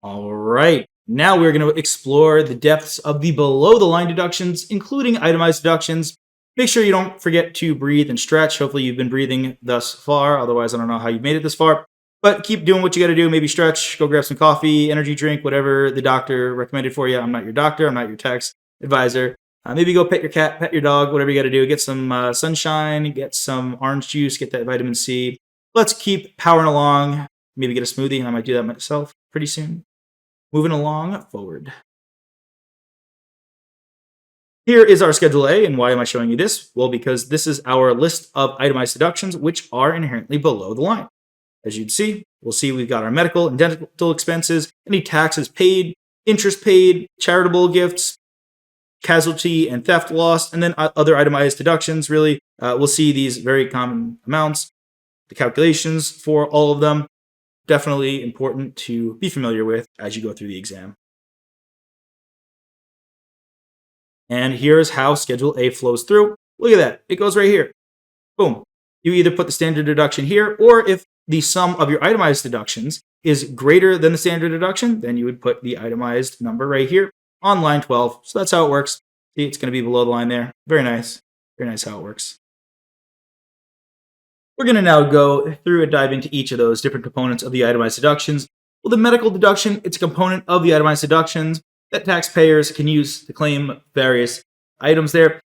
All right. Now we're going to explore the depths of the below the line deductions, including itemized deductions. Make sure you don't forget to breathe and stretch. Hopefully, you've been breathing thus far. Otherwise, I don't know how you made it this far. But keep doing what you got to do. Maybe stretch, go grab some coffee, energy drink, whatever the doctor recommended for you. I'm not your doctor, I'm not your tax advisor. Maybe go pet your cat, pet your dog, whatever you got to do. Get some sunshine, get some orange juice, get that vitamin C. Let's keep powering along. Maybe get a smoothie. I might do that myself pretty soon. Moving along forward. Here is our Schedule A, and why am I showing you this? Well, because this is our list of itemized deductions, which are inherently below the line. As you'd see, we'll see we've got our medical and dental expenses, any taxes paid, interest paid, charitable gifts, casualty and theft loss, and then other itemized deductions, really. We'll see these very common amounts, the calculations for all of them. Definitely important to be familiar with as you go through the exam. And here's how Schedule A flows through. Look at that. It goes right here. Boom. You either put the standard deduction here, or if the sum of your itemized deductions is greater than the standard deduction, then you would put the itemized number right here on line 12. So that's how it works. See, it's going to be below the line there. Very nice. Very nice how it works. We're going to now go through and dive into each of those different components of the itemized deductions. Well, the medical deduction, it's a component of the itemized deductions that taxpayers can use to claim various items there.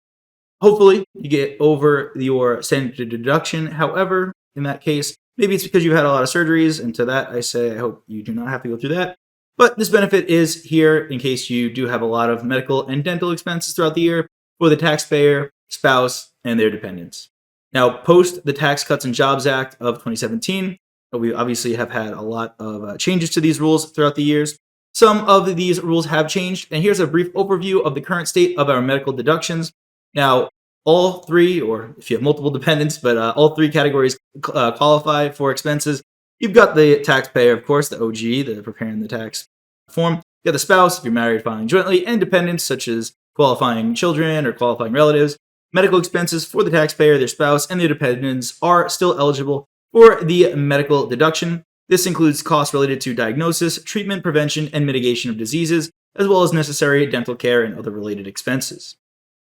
Hopefully, you get over your standard deduction. However, in that case, maybe it's because you've had a lot of surgeries, and to that I say I hope you do not have to go through that. But this benefit is here in case you do have a lot of medical and dental expenses throughout the year for the taxpayer, spouse, and their dependents. Now, post the Tax Cuts and Jobs Act of 2017, we obviously have had a lot of changes to these rules throughout the years. Some of these rules have changed, and here's a brief overview of the current state of our medical deductions. Now, all three, or if you have multiple dependents, but all three categories qualify for expenses. You've got the taxpayer, of course, the OG, the preparing the tax form. You got the spouse, if you're married, filing jointly, and dependents, such as qualifying children or qualifying relatives. Medical expenses for the taxpayer, their spouse, and their dependents are still eligible for the medical deduction. This includes costs related to diagnosis, treatment, prevention, and mitigation of diseases, as well as necessary dental care and other related expenses.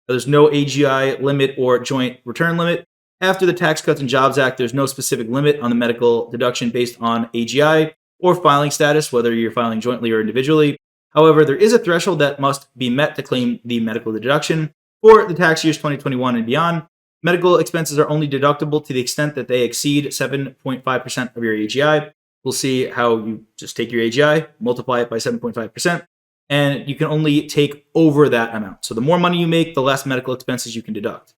There's no AGI limit or joint return limit. After the Tax Cuts and Jobs Act, there's no specific limit on the medical deduction based on AGI or filing status, whether you're filing jointly or individually. However, there is a threshold that must be met to claim the medical deduction. For the tax years 2021 and beyond, medical expenses are only deductible to the extent that they exceed 7.5% of your AGI. We'll see how you just take your AGI, multiply it by 7.5%, and you can only take over that amount. So the more money you make, the less medical expenses you can deduct.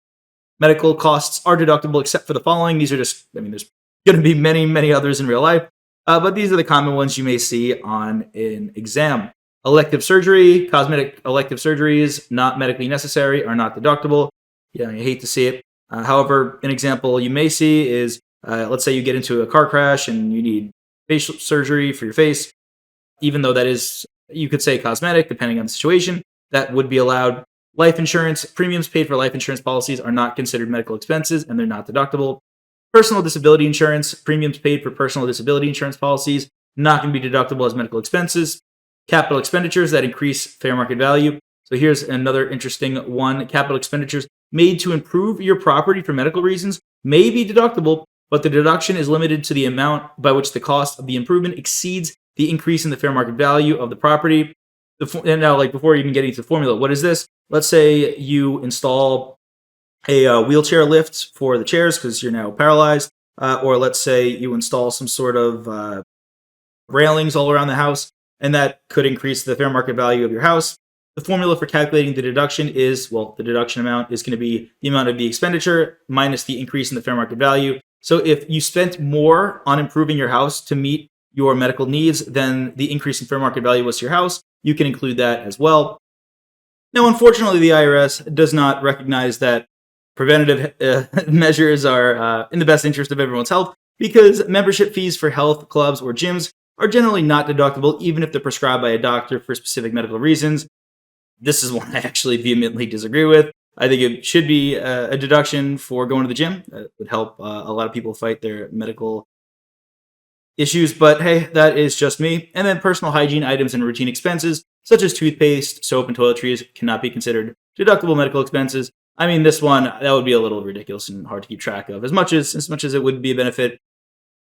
Medical costs are deductible except for the following. These are just, there's going to be many, many others in real life, but these are the common ones you may see on an exam. Elective surgery, cosmetic elective surgeries, not medically necessary, are not deductible. Yeah, you hate to see it. However, an example you may see is, let's say you get into a car crash and you need facial surgery for your face. Even though that is, you could say cosmetic, depending on the situation, that would be allowed. Life insurance, premiums paid for life insurance policies are not considered medical expenses and they're not deductible. Personal disability insurance, premiums paid for personal disability insurance policies, not going to be deductible as medical expenses. Capital expenditures that increase fair market value. So here's another interesting one. Capital expenditures made to improve your property for medical reasons may be deductible, but the deduction is limited to the amount by which the cost of the improvement exceeds the increase in the fair market value of the property. And now, before even getting to the formula, what is this? Let's say you install a wheelchair lift for the chairs because you're now paralyzed, or let's say you install some sort of railings all around the house, and that could increase the fair market value of your house. The formula for calculating the deduction is, the deduction amount is going to be the amount of the expenditure minus the increase in the fair market value. So if you spent more on improving your house to meet your medical needs than the increase in fair market value was to your house, you can include that as well. Now, unfortunately, the IRS does not recognize that preventative measures are in the best interest of everyone's health, because membership fees for health clubs or gyms are generally not deductible, even if they're prescribed by a doctor for specific medical reasons. This is one I actually vehemently disagree with. I think it should be a deduction for going to the gym. It would help a lot of people fight their medical issues, but hey, that is just me. And then personal hygiene items and routine expenses, such as toothpaste, soap, and toiletries, cannot be considered deductible medical expenses. I mean, this one, that would be a little ridiculous and hard to keep track of. As much as it would be a benefit,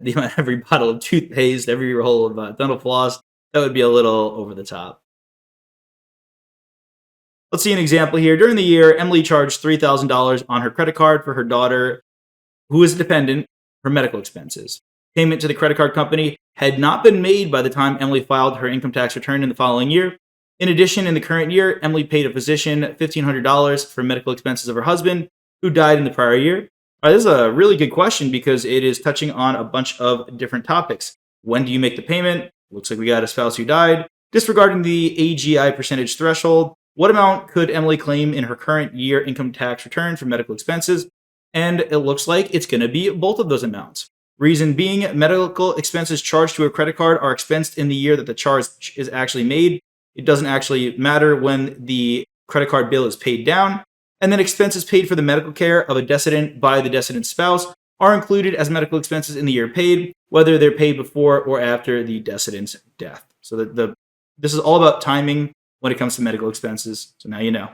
every bottle of toothpaste, every roll of dental floss, that would be a little over the top. Let's see an example here. During the year, Emily charged $3,000 on her credit card for her daughter, who is a dependent, for medical expenses. Payment to the credit card company had not been made by the time Emily filed her income tax return in the following year. In addition, in the current year, Emily paid a physician $1,500 for medical expenses of her husband, who died in the prior year. All right, this is a really good question because it is touching on a bunch of different topics. When do you make the payment? Looks like we got a spouse who died. Disregarding the AGI percentage threshold, what amount could Emily claim in her current year income tax return for medical expenses? And it looks like it's going to be both of those amounts. Reason being, medical expenses charged to a credit card are expensed in the year that the charge is actually made. It doesn't actually matter when the credit card bill is paid down. And then expenses paid for the medical care of a decedent by the decedent's spouse are included as medical expenses in the year paid, whether they're paid before or after the decedent's death. So this is all about timing when it comes to medical expenses. So now you know.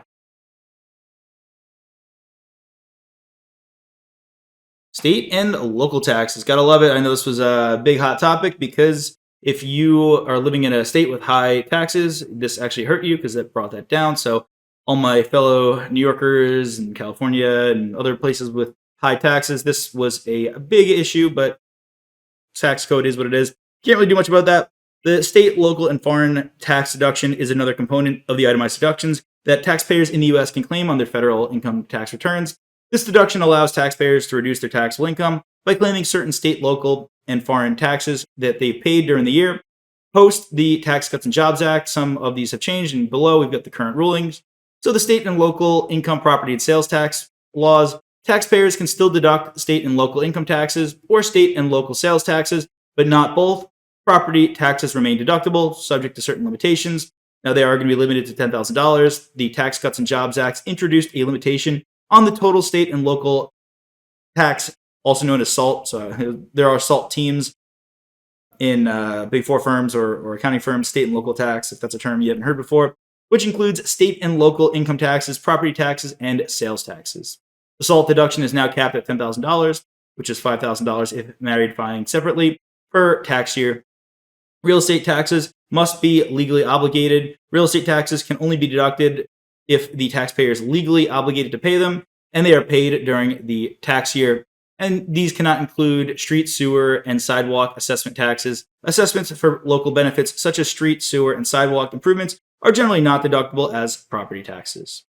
State and local taxes. Gotta love it. I know this was a big hot topic because if you are living in a state with high taxes, this actually hurt you because that brought that down. So all my fellow New Yorkers and California and other places with high taxes, this was a big issue, but tax code is what it is. Can't really do much about that. The state, local, and foreign tax deduction is another component of the itemized deductions that taxpayers in the U.S. can claim on their federal income tax returns. This deduction allows taxpayers to reduce their taxable income by claiming certain state, local, and foreign taxes that they paid during the year. Post the Tax Cuts and Jobs Act, some of these have changed, and below we've got the current rulings. So the state and local income, property, and sales tax laws, taxpayers can still deduct state and local income taxes or state and local sales taxes, but not both. Property taxes remain deductible, subject to certain limitations. Now, they are going to be limited to $10,000. The Tax Cuts and Jobs Act introduced a limitation on the total state and local tax, also known as SALT. So there are SALT teams in big four firms or accounting firms, state and local tax, if that's a term you haven't heard before, which includes state and local income taxes, property taxes, and sales taxes. The SALT deduction is now capped at $10,000, which is $5,000 if married filing separately per tax year. Real estate taxes must be legally obligated. Real estate taxes can only be deducted if the taxpayer is legally obligated to pay them, and they are paid during the tax year. And these cannot include street, sewer, and sidewalk assessment taxes. Assessments for local benefits such as street, sewer, and sidewalk improvements are generally not deductible as property taxes.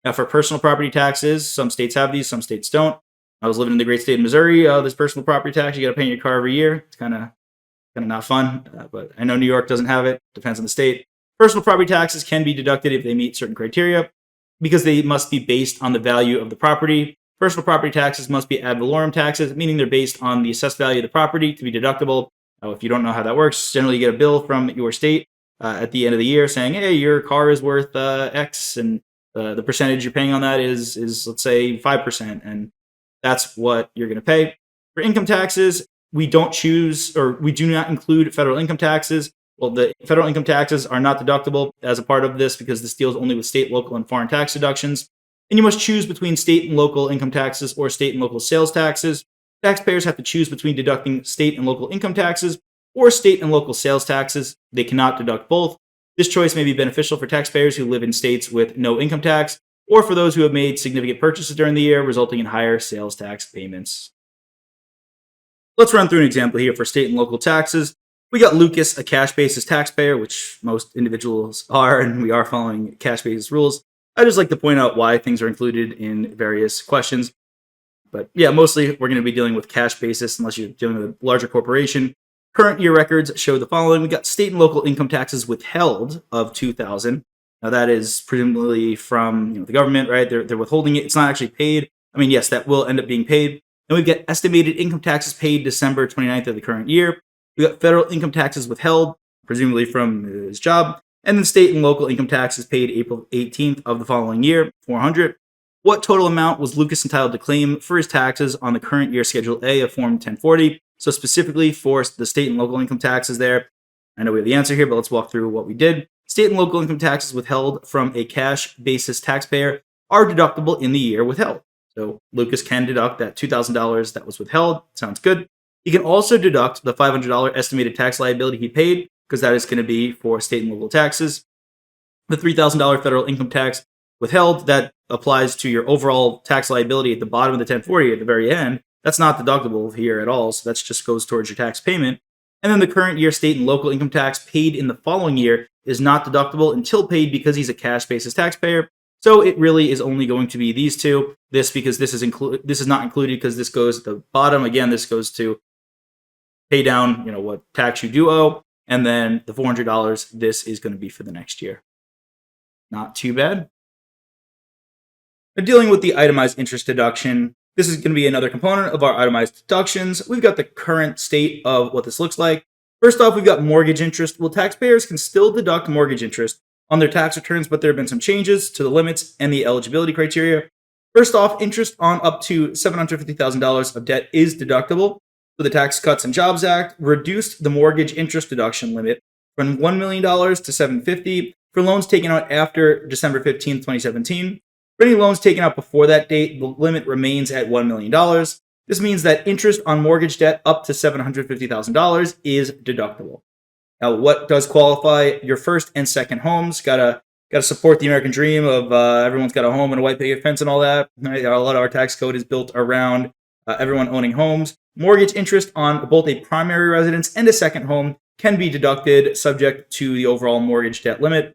Now, for personal property taxes, some states have these, some states don't. I was living in the great state of Missouri. This personal property tax, you got to pay in your car every year. It's kind of not fun, but I know New York doesn't have it. Depends on the state. Personal property taxes can be deducted if they meet certain criteria because they must be based on the value of the property. Personal property taxes must be ad valorem taxes, meaning they're based on the assessed value of the property to be deductible. If you don't know how that works, generally you get a bill from your state at the end of the year saying, hey, your car is worth X, and the percentage you're paying on that is let's say 5%, and that's what you're going to pay. For income taxes, we don't choose, or we do not include federal income taxes. Well, the federal income taxes are not deductible as a part of this because this deals only with state, local, and foreign tax deductions. And you must choose between state and local income taxes or state and local sales taxes. Taxpayers have to choose between deducting state and local income taxes or state and local sales taxes. They cannot deduct both. This choice may be beneficial for taxpayers who live in states with no income tax, or for those who have made significant purchases during the year, resulting in higher sales tax payments. Let's run through an example here for state and local taxes. We got Lucas, a cash basis taxpayer, which most individuals are, and we are following cash basis rules. I just like to point out why things are included in various questions. But yeah, mostly we're going to be dealing with cash basis unless you're dealing with a larger corporation. Current year records show the following. We got state and local income taxes withheld of $2,000. Now that is presumably from the government, right? They're withholding it. It's not actually paid. I mean, yes, that will end up being paid. And we've got estimated income taxes paid December 29th of the current year. We got federal income taxes withheld, presumably from his job, and then state and local income taxes paid April 18th of the following year, $400. What total amount was Lucas entitled to claim for his taxes on the current year Schedule A of Form 1040, So specifically for the state and local income taxes there, I know we have the answer here, but let's walk through what we did. State and local income taxes withheld from a cash basis taxpayer are deductible in the year withheld. So Lucas can deduct that $2,000 that was withheld. Sounds good. He can also deduct the $500 estimated tax liability he paid, because that is going to be for state and local taxes. The $3,000 federal income tax withheld, that applies to your overall tax liability at the bottom of the 1040 at the very end. That's not deductible here at all, so that just goes towards your tax payment. And then the current year state and local income tax paid in the following year is not deductible until paid because he's a cash basis taxpayer. So it really is only going to be these two. This because this is not included because this goes at the bottom. Again, this goes to pay down, what tax you do owe, and then the $400. This is going to be for the next year. Not too bad. Now, dealing with the itemized interest deduction, this is going to be another component of our itemized deductions. We've got the current state of what this looks like. First off, we've got mortgage interest. Well, taxpayers can still deduct mortgage interest on their tax returns, but there have been some changes to the limits and the eligibility criteria. First off, interest on up to $750,000 of debt is deductible. So the Tax Cuts and Jobs Act reduced the mortgage interest deduction limit from $1 million to $750,000 for loans taken out after December 15, 2017. For any loans taken out before that date, the limit remains at $1 million. This means that interest on mortgage debt up to $750,000 is deductible. Now, what does qualify? Your first and second homes. Gotta support the American dream of everyone's got a home and a white picket fence and all that. Right? A lot of our tax code is built around everyone owning homes. Mortgage interest on both a primary residence and a second home can be deducted subject to the overall mortgage debt limit.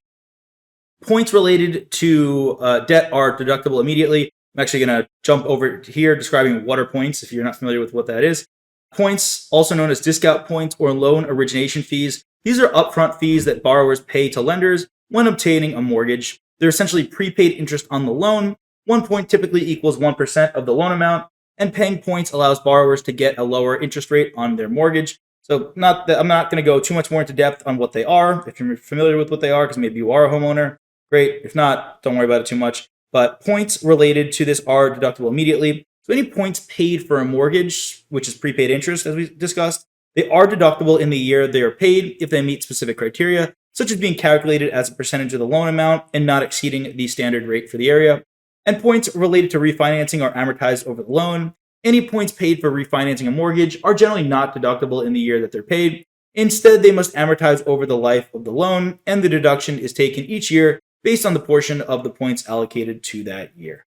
Points related to debt are deductible immediately. I'm actually going to jump over here describing what are points if you're not familiar with what that is. Points, also known as discount points or loan origination fees. These are upfront fees that borrowers pay to lenders when obtaining a mortgage. They're essentially prepaid interest on the loan. 1 point typically equals 1% of the loan amount, and paying points allows borrowers to get a lower interest rate on their mortgage. So I'm not going to go too much more into depth on what they are. If you're familiar with what they are, because maybe you are a homeowner, great. If not, don't worry about it too much. But points related to this are deductible immediately. So any points paid for a mortgage, which is prepaid interest, as we discussed, they are deductible in the year they are paid if they meet specific criteria, such as being calculated as a percentage of the loan amount and not exceeding the standard rate for the area. And points related to refinancing are amortized over the loan. Any points paid for refinancing a mortgage are generally not deductible in the year that they're paid. Instead, they must amortize over the life of the loan, and the deduction is taken each year based on the portion of the points allocated to that year.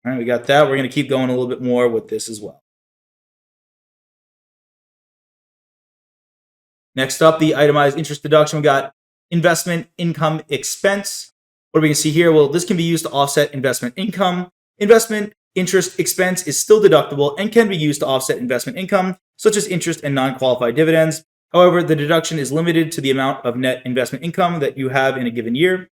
All right, we got that. We're going to keep going a little bit more with this as well. Next up, the itemized interest deduction. We got investment income expense. What are we going to see here? Well, this can be used to offset investment income. Investment interest expense is still deductible and can be used to offset investment income, such as interest and non-qualified dividends. However, the deduction is limited to the amount of net investment income that you have in a given year.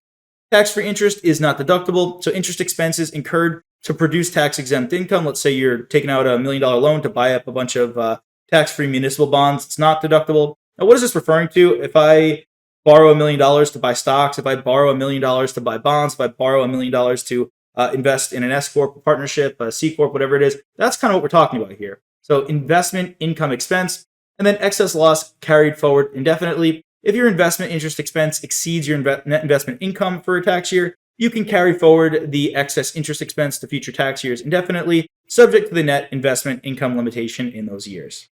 Tax-free interest is not deductible, so interest expenses incurred to produce tax-exempt income. Let's say you're taking out $1 million loan to buy up a bunch of tax-free municipal bonds. It's not deductible. Now, what is this referring to? If I borrow $1 million to buy stocks, if I borrow $1 million to buy bonds, if I borrow $1 million to invest in an S Corp, a partnership, a C Corp, whatever it is, that's kind of what we're talking about here. So investment income expense, and then excess loss carried forward indefinitely. If your investment interest expense exceeds your net investment income for a tax year, you can carry forward the excess interest expense to future tax years indefinitely, subject to the net investment income limitation in those years.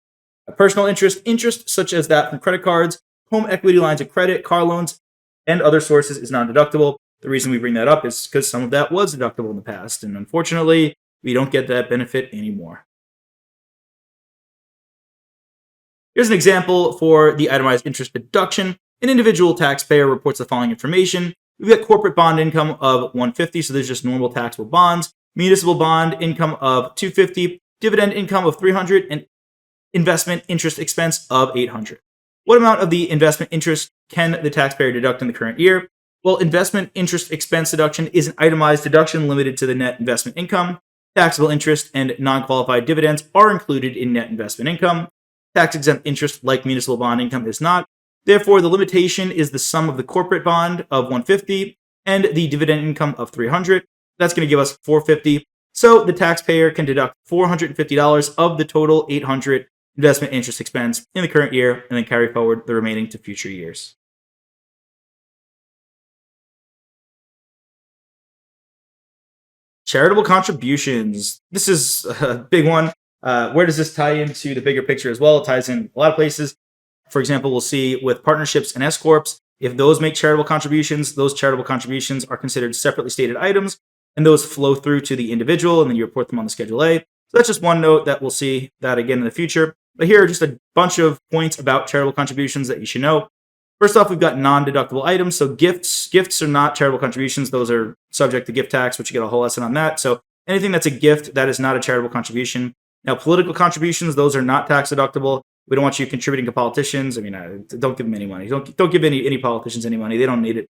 Personal interest such as that from credit cards, home equity lines of credit, car loans, and other sources is non-deductible. The reason we bring that up is because some of that was deductible in the past, and unfortunately, we don't get that benefit anymore. Here's an example for the itemized interest deduction. An individual taxpayer reports the following information. We've got corporate bond income of $150, so there's just normal taxable bonds, municipal bond income of $250, dividend income of $300, and investment interest expense of $800. What amount of the investment interest can the taxpayer deduct in the current year? Well, investment interest expense deduction is an itemized deduction limited to the net investment income. Taxable interest and non-qualified dividends are included in net investment income. Tax-exempt interest, like municipal bond income, is not. Therefore, the limitation is the sum of the corporate bond of $150 and the dividend income of $300. That's going to give us $450. So the taxpayer can deduct $450 of the total $800 investment interest expense in the current year and then carry forward the remaining to future years. Charitable contributions. This is a big one. Where does this tie into the bigger picture as well? It ties in a lot of places. For example, we'll see with partnerships and S corps, if those make charitable contributions, those charitable contributions are considered separately stated items, and those flow through to the individual, and then you report them on the Schedule A. So that's just one note that we'll see that again in the future. But here are just a bunch of points about charitable contributions that you should know. First off, we've got non-deductible items. So gifts are not charitable contributions. Those are subject to gift tax, which you get a whole lesson on that. So anything that's a gift, that is not a charitable contribution. Now, political contributions, those are not tax deductible. We don't want you contributing to politicians. I mean, don't give them any money. Don't give any politicians any money. They don't need it.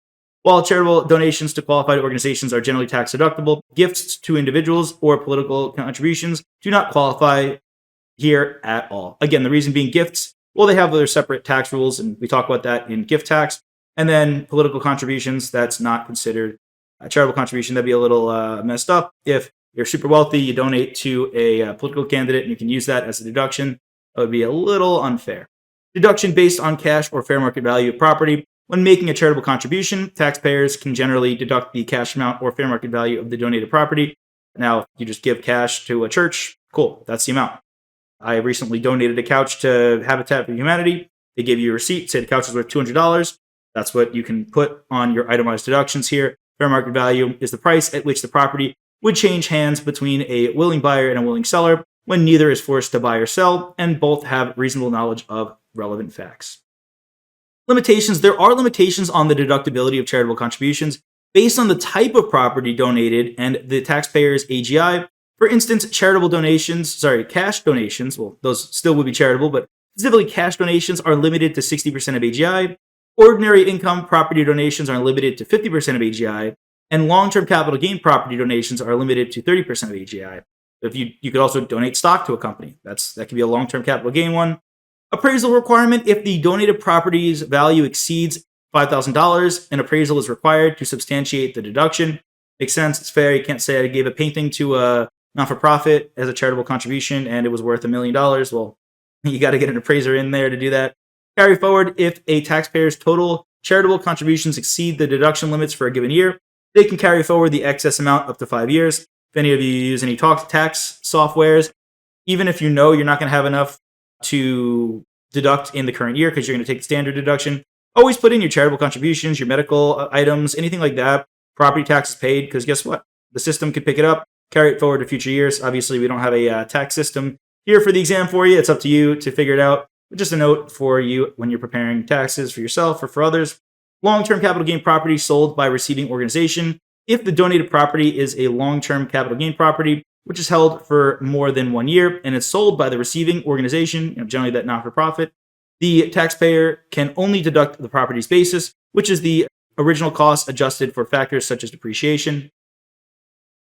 While charitable donations to qualified organizations are generally tax deductible, gifts to individuals or political contributions do not qualify here at all. Again, the reason being gifts, well, they have their separate tax rules, and we talk about that in gift tax. And then political contributions, that's not considered a charitable contribution. That'd be a little messed up. If you're super wealthy, you donate to a political candidate, and you can use that as a deduction. That would be a little unfair. Deduction based on cash or fair market value of property. When making a charitable contribution, taxpayers can generally deduct the cash amount or fair market value of the donated property. Now, if you just give cash to a church, cool, that's the amount. I recently donated a couch to Habitat for Humanity. They gave you a receipt, say the couch is worth $200. That's what you can put on your itemized deductions here. Fair market value is the price at which the property would change hands between a willing buyer and a willing seller when neither is forced to buy or sell, and both have reasonable knowledge of relevant facts. Limitations. There are limitations on the deductibility of charitable contributions based on the type of property donated and the taxpayer's AGI. For instance, cash donations, well, those still would be charitable, but specifically cash donations are limited to 60% of AGI. Ordinary income property donations are limited to 50% of AGI, and long-term capital gain property donations are limited to 30% of AGI. If you could also donate stock to a company. That could be a long-term capital gain one. Appraisal requirement. If the donated property's value exceeds $5,000, an appraisal is required to substantiate the deduction. Makes sense. It's fair. You can't say I gave a painting to a not-for-profit as a charitable contribution and it was worth $1 million. Well, you got to get an appraiser in there to do that. Carry forward. If a taxpayer's total charitable contributions exceed the deduction limits for a given year, they can carry forward the excess amount up to 5 years. If any of you use any tax softwares, even if you know you're not going to have enough to deduct in the current year because you're going to take the standard deduction, always put in your charitable contributions, your medical items, anything like that. Property taxes paid, because guess what? The system could pick it up, carry it forward to future years. Obviously, we don't have a tax system here for the exam for you. It's up to you to figure it out. But just a note for you when you're preparing taxes for yourself or for others. Long-term capital gain property sold by receiving organization. If the donated property is a long-term capital gain property, which is held for more than 1 year and is sold by the receiving organization, generally that not-for-profit, the taxpayer can only deduct the property's basis, which is the original cost adjusted for factors such as depreciation.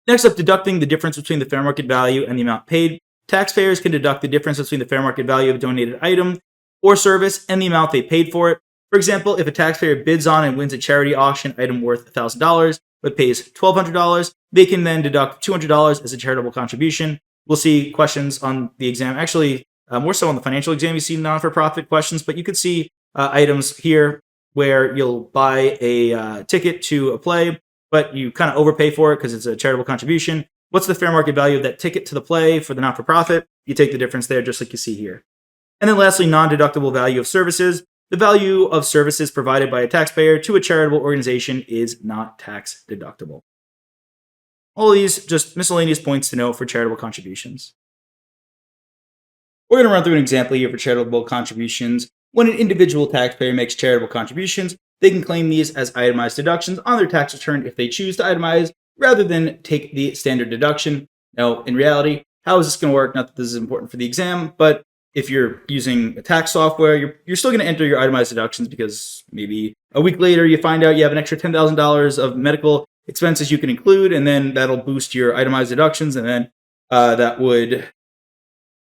Next up, deducting the difference between the fair market value and the amount paid. Taxpayers can deduct the difference between the fair market value of a donated item or service and the amount they paid for it. For example, if a taxpayer bids on and wins a charity auction item worth $1,000, but pays $1,200, they can then deduct $200 as a charitable contribution. We'll see questions on the exam. Actually, more so on the financial exam, you see non-for-profit questions, but you could see items here where you'll buy a ticket to a play, but you kind of overpay for it because it's a charitable contribution. What's the fair market value of that ticket to the play for the not-for-profit? You take the difference there, just like you see here. And then lastly, non-deductible value of services. The value of services provided by a taxpayer to a charitable organization is not tax deductible. All of these just miscellaneous points to know for charitable contributions. We're going to run through an example here for charitable contributions. When an individual taxpayer makes charitable contributions, they can claim these as itemized deductions on their tax return if they choose to itemize rather than take the standard deduction. Now, in reality, how is this going to work? Not that this is important for the exam, but if you're using a tax software, you're still going to enter your itemized deductions because maybe a week later you find out you have an extra $10,000 of medical expenses you can include, and then that'll boost your itemized deductions, and then that would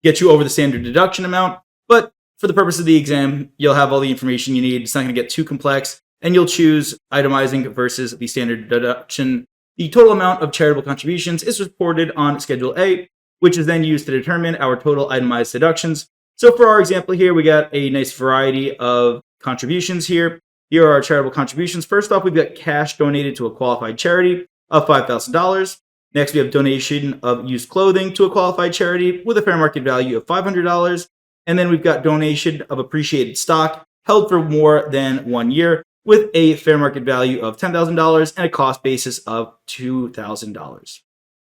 get you over the standard deduction amount. But for the purpose of the exam, you'll have all the information you need. It's not going to get too complex, and you'll choose itemizing versus the standard deduction. The total amount of charitable contributions is reported on Schedule A, which is then used to determine our total itemized deductions. So for our example here, we got a nice variety of contributions here. Here are our charitable contributions. First off, we've got cash donated to a qualified charity of $5,000. Next, we have donation of used clothing to a qualified charity with a fair market value of $500. And then we've got donation of appreciated stock held for more than 1 year with a fair market value of $10,000 and a cost basis of $2,000.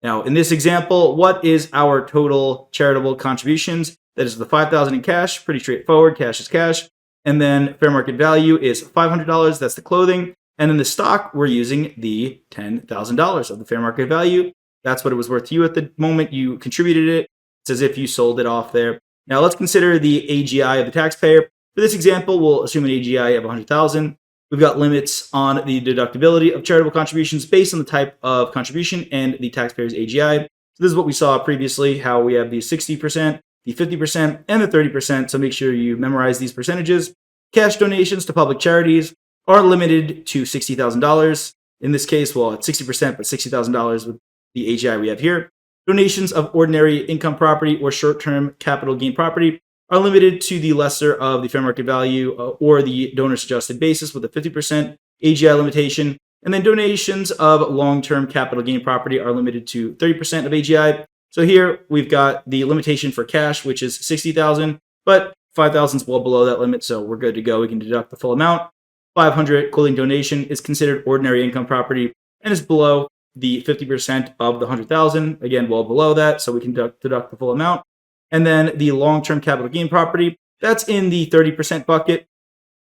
Now, in this example, what is our total charitable contributions? That is the $5,000 in cash, pretty straightforward, cash is cash. And then fair market value is $500, that's the clothing. And then the stock, we're using the $10,000 of the fair market value. That's what it was worth to you at the moment you contributed it. It's as if you sold it off there. Now let's consider the AGI of the taxpayer. For this example, we'll assume an AGI of $100,000. We've got limits on the deductibility of charitable contributions based on the type of contribution and the taxpayer's AGI. So this is what we saw previously, how we have the 60%, the 50%, and the 30%. So make sure you memorize these percentages. Cash donations to public charities are limited to $60,000. In this case, well, it's 60%, but $60,000 with the AGI we have here. Donations of ordinary income property or short-term capital gain property are limited to the lesser of the fair market value or the donor's adjusted basis with a 50% AGI limitation. And then donations of long-term capital gain property are limited to 30% of AGI. So here we've got the limitation for cash, which is $60,000, but $5,000 is well below that limit, so we're good to go. We can deduct the full amount. $500 clothing donation is considered ordinary income property and is below the 50% of the $100,000. Again, well below that, so we can deduct the full amount. And then the long-term capital gain property, that's in the 30% bucket.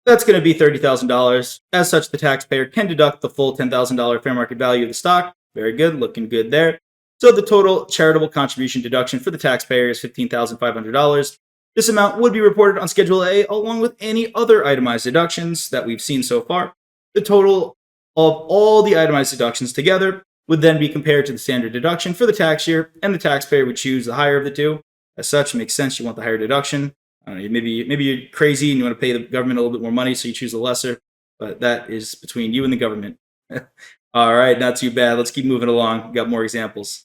That's going to be $30,000. As such, the taxpayer can deduct the full $10,000 fair market value of the stock. Very good, looking good there. So the total charitable contribution deduction for the taxpayer is $15,500. This amount would be reported on Schedule A along with any other itemized deductions that we've seen so far. The total of all the itemized deductions together would then be compared to the standard deduction for the tax year, and the taxpayer would choose the higher of the two. As such, it makes sense you want the higher deduction. I don't know, maybe you're crazy and you want to pay the government a little bit more money, so you choose the lesser, but that is between you and the government. All right, not too bad. Let's keep moving along. We've got more examples.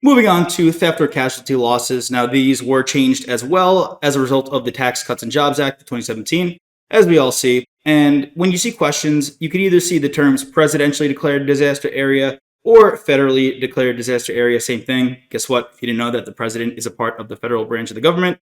Moving on to theft or casualty losses. Now, these were changed as well as a result of the Tax Cuts and Jobs Act of 2017, as we all see. And when you see questions, you can either see the terms presidentially declared disaster area or federally declared disaster area, same thing. Guess what? If you didn't know that the president is a part of the federal branch of the government,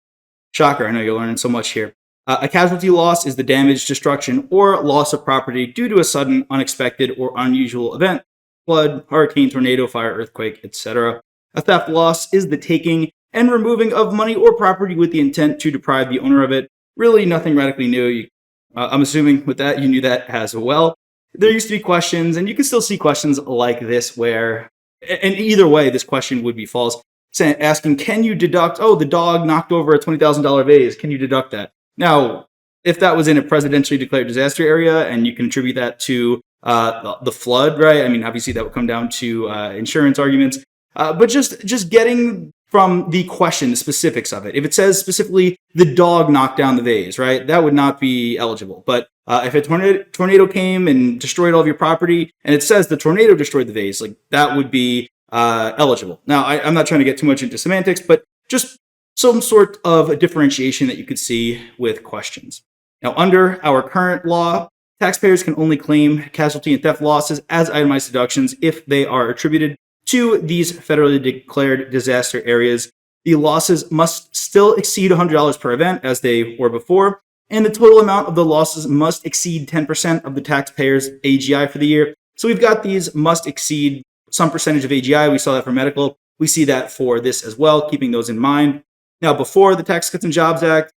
shocker, I know you're learning so much here. A casualty loss is the damage, destruction, or loss of property due to a sudden, unexpected, or unusual event. Flood, hurricane, tornado, fire, earthquake, etc. A theft loss is the taking and removing of money or property with the intent to deprive the owner of it. Really nothing radically new. I'm assuming with that you knew that as well. There used to be questions, and you can still see questions like this where, and either way, this question would be false. Asking, can you deduct, oh, the dog knocked over a $20,000 vase, can you deduct that? Now, if that was in a presidentially declared disaster area and you can attribute that to the flood, right? I mean, obviously that would come down to insurance arguments. But just getting from the question, the specifics of it. If it says specifically the dog knocked down the vase, right, that would not be eligible. But if a tornado came and destroyed all of your property, and it says the tornado destroyed the vase, like that would be eligible. Now, I'm not trying to get too much into semantics, but just some sort of a differentiation that you could see with questions. Now, under our current law, taxpayers can only claim casualty and theft losses as itemized deductions if they are attributed to these federally declared disaster areas. The losses must still exceed $100 per event as they were before, and the total amount of the losses must exceed 10% of the taxpayer's AGI for the year. So we've got these must exceed some percentage of AGI. We saw that for medical. We see that for this as well, keeping those in mind. Now, before the Tax Cuts and Jobs Act,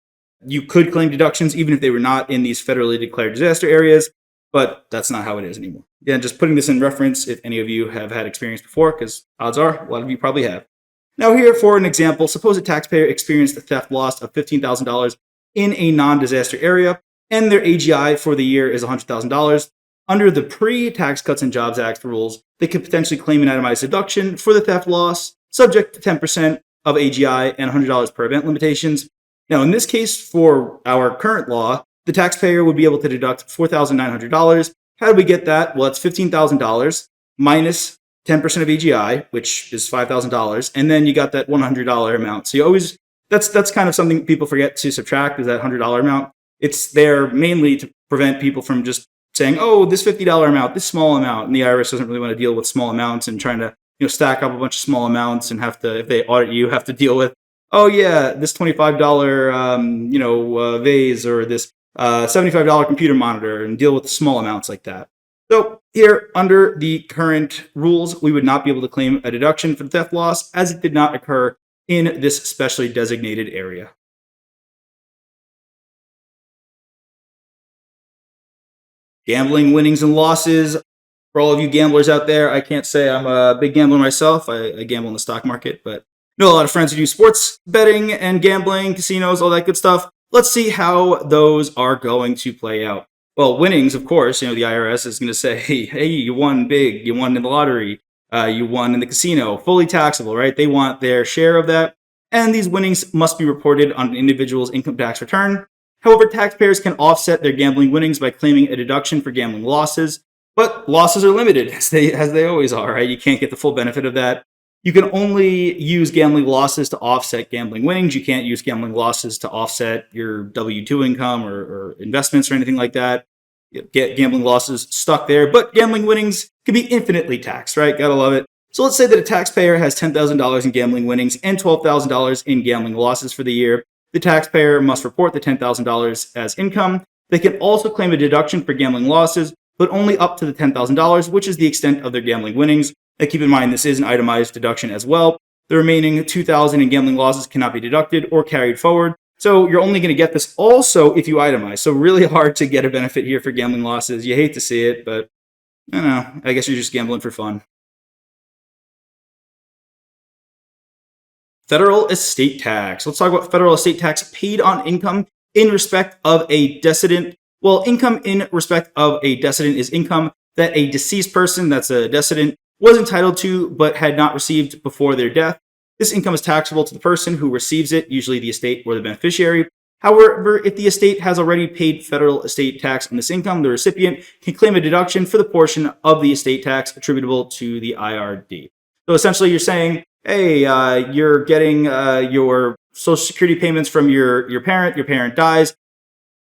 you could claim deductions even if they were not in these federally declared disaster areas, but that's not how it is anymore. Again, just putting this in reference if any of you have had experience before, because odds are a lot of you probably have. Now here for an example, suppose a taxpayer experienced a theft loss of $15,000 in a non-disaster area, and their AGI for the year is $100,000. Under the pre-Tax Cuts and Jobs Act rules, they could potentially claim an itemized deduction for the theft loss, subject to 10% of AGI and $100 per event limitations. Now, in this case, for our current law, the taxpayer would be able to deduct $4,900. How do we get that? Well, it's $15,000 minus 10% of AGI, which is $5,000, and then you got that $100 amount. So That's kind of something people forget to subtract, is that $100 amount. It's there mainly to prevent people from just saying, oh, this $50 amount, this small amount, and the IRS doesn't really want to deal with small amounts and trying to stack up a bunch of small amounts and have to, if they audit you, have to deal with, oh yeah, this $25 vase or this $75 computer monitor, and deal with small amounts like that. So here, under the current rules, we would not be able to claim a deduction for the theft loss, as it did not occur in this specially designated area. Gambling winnings and losses. For all of you gamblers out there, I can't say I'm a big gambler myself. I gamble in the stock market, but know a lot of friends who do sports betting and gambling, casinos, all that good stuff. Let's see how those are going to play out. Well, winnings, of course, the IRS is going to say, hey, you won big, you won in the lottery, you won in the casino, fully taxable, right? They want their share of that. And these winnings must be reported on an individual's income tax return. However, taxpayers can offset their gambling winnings by claiming a deduction for gambling losses. But losses are limited, as they always are, right? You can't get the full benefit of that. You can only use gambling losses to offset gambling winnings. You can't use gambling losses to offset your W-2 income or investments or anything like that. Get gambling losses stuck there, but gambling winnings can be infinitely taxed, right? Gotta love it. So let's say that a taxpayer has $10,000 in gambling winnings and $12,000 in gambling losses for the year. The taxpayer must report the $10,000 as income. They can also claim a deduction for gambling losses, but only up to the $10,000, which is the extent of their gambling winnings. And keep in mind, this is an itemized deduction as well. The remaining $2,000 in gambling losses cannot be deducted or carried forward. So you're only going to get this also if you itemize. So really hard to get a benefit here for gambling losses. You hate to see it, but I don't know. I guess you're just gambling for fun. Federal estate tax. Let's talk about federal estate tax paid on income in respect of a decedent. Well, income in respect of a decedent is income that a deceased person, that's a decedent, was entitled to but had not received before their death. This income is taxable to the person who receives it, usually the estate or the beneficiary. However, if the estate has already paid federal estate tax on this income, the recipient can claim a deduction for the portion of the estate tax attributable to the IRD. So essentially you're saying, hey, you're getting your Social Security payments from your parent dies,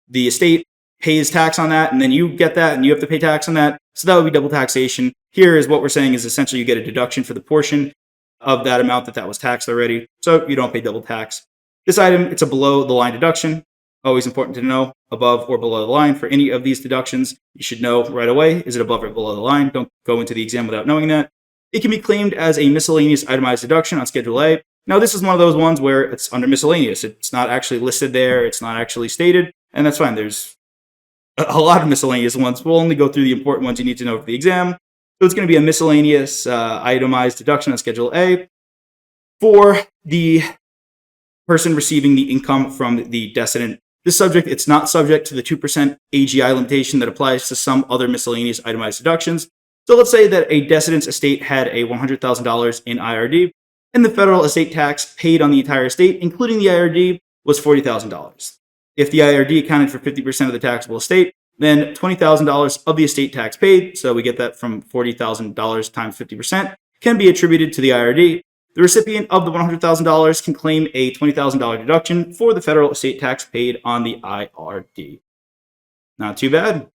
the estate pays tax on that, and then you get that and you have to pay tax on that. So that would be double taxation. Here is what we're saying is essentially you get a deduction for the portion of that amount that was taxed already, so you don't pay double tax. This item, it's a below the line deduction. Always important to know above or below the line for any of these deductions. You should know right away, is it above or below the line? Don't go into the exam without knowing that. It can be claimed as a miscellaneous itemized deduction on Schedule A. Now, this is one of those ones where it's under miscellaneous. It's not actually listed there. It's not actually stated, and that's fine. There's a lot of miscellaneous ones. We'll only go through the important ones you need to know for the exam. So it's going to be a miscellaneous itemized deduction on Schedule A for the person receiving the income from the decedent. This subject, it's not subject to the 2% AGI limitation that applies to some other miscellaneous itemized deductions. So let's say that a decedent's estate had a $100,000 in IRD, and the federal estate tax paid on the entire estate, including the IRD, was $40,000. If the IRD accounted for 50% of the taxable estate, then $20,000 of the estate tax paid, so we get that from $40,000 times 50%, can be attributed to the IRD. The recipient of the $100,000 can claim a $20,000 deduction for the federal estate tax paid on the IRD. Not too bad.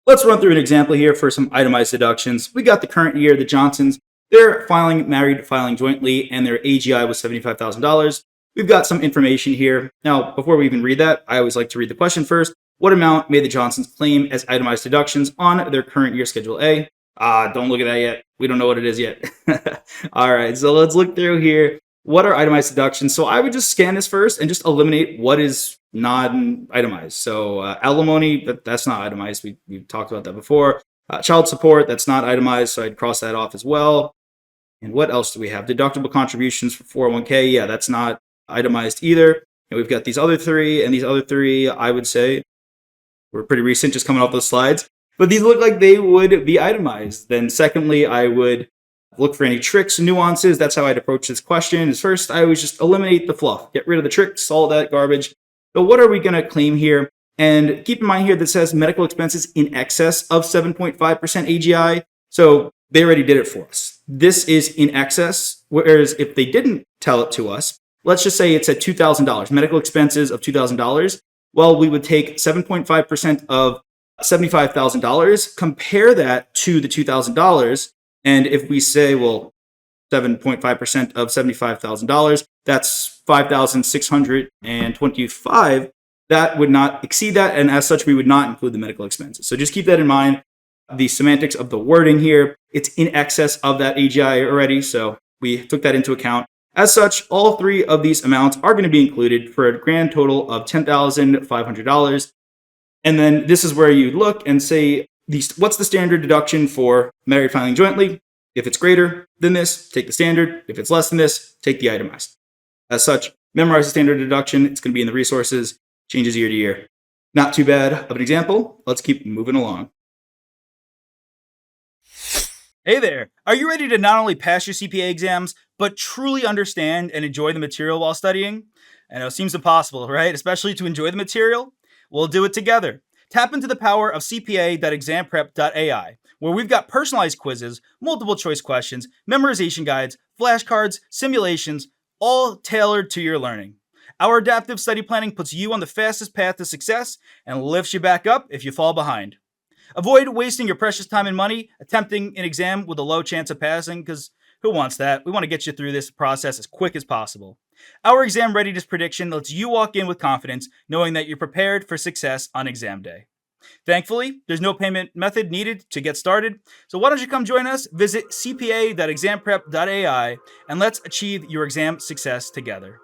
Let's run through an example here for some itemized deductions. We got the current year, the Johnsons. They're married, filing jointly, and their AGI was $75,000. We've got some information here. Now, before we even read that, I always like to read the question first. What amount may the Johnsons claim as itemized deductions on their current year Schedule A? Don't look at that yet. We don't know what it is yet. All right, so let's look through here. What are itemized deductions? So I would just scan this first and just eliminate what is non-itemized. So alimony, that's not itemized. We've talked about that before. Child support, that's not itemized, so I'd cross that off as well. And what else do we have? Deductible contributions for 401k. Yeah, that's not itemized either. And we've got these other three, and these other three, I would say, were pretty recent, just coming off those slides. But these look like they would be itemized. Then secondly, I would look for any tricks and nuances. That's how I'd approach this question. Is first, I always just eliminate the fluff. Get rid of the tricks, all that garbage. So what are we going to claim here? And keep in mind here that says medical expenses in excess of 7.5% AGI. So they already did it for us. This is in excess, whereas if they didn't tell it to us, let's just say it's at $2,000, medical expenses of $2,000. Well, we would take 7.5% of $75,000, compare that to the $2,000. And if we say, well, 7.5% of $75,000, that's 5,625. That would not exceed that. And as such, we would not include the medical expenses. So just keep that in mind. The semantics of the wording here, it's in excess of that AGI already. So we took that into account. As such, all three of these amounts are going to be included for a grand total of $10,500. And then this is where you look and say, what's the standard deduction for married filing jointly? If it's greater than this, take the standard. If it's less than this, take the itemized. As such, memorize the standard deduction. It's going to be in the resources, changes year to year. Not too bad of an example. Let's keep moving along. Hey there! Are you ready to not only pass your CPA exams, but truly understand and enjoy the material while studying? I know it seems impossible, right? Especially to enjoy the material? We'll do it together. Tap into the power of CPA.examprep.ai, where we've got personalized quizzes, multiple choice questions, memorization guides, flashcards, simulations, all tailored to your learning. Our adaptive study planning puts you on the fastest path to success and lifts you back up if you fall behind. Avoid wasting your precious time and money attempting an exam with a low chance of passing, because who wants that? We want to get you through this process as quick as possible. Our exam readiness prediction lets you walk in with confidence, knowing that you're prepared for success on exam day. Thankfully, there's no payment method needed to get started, so why don't you come join us? Visit cpa.examprep.ai and let's achieve your exam success together.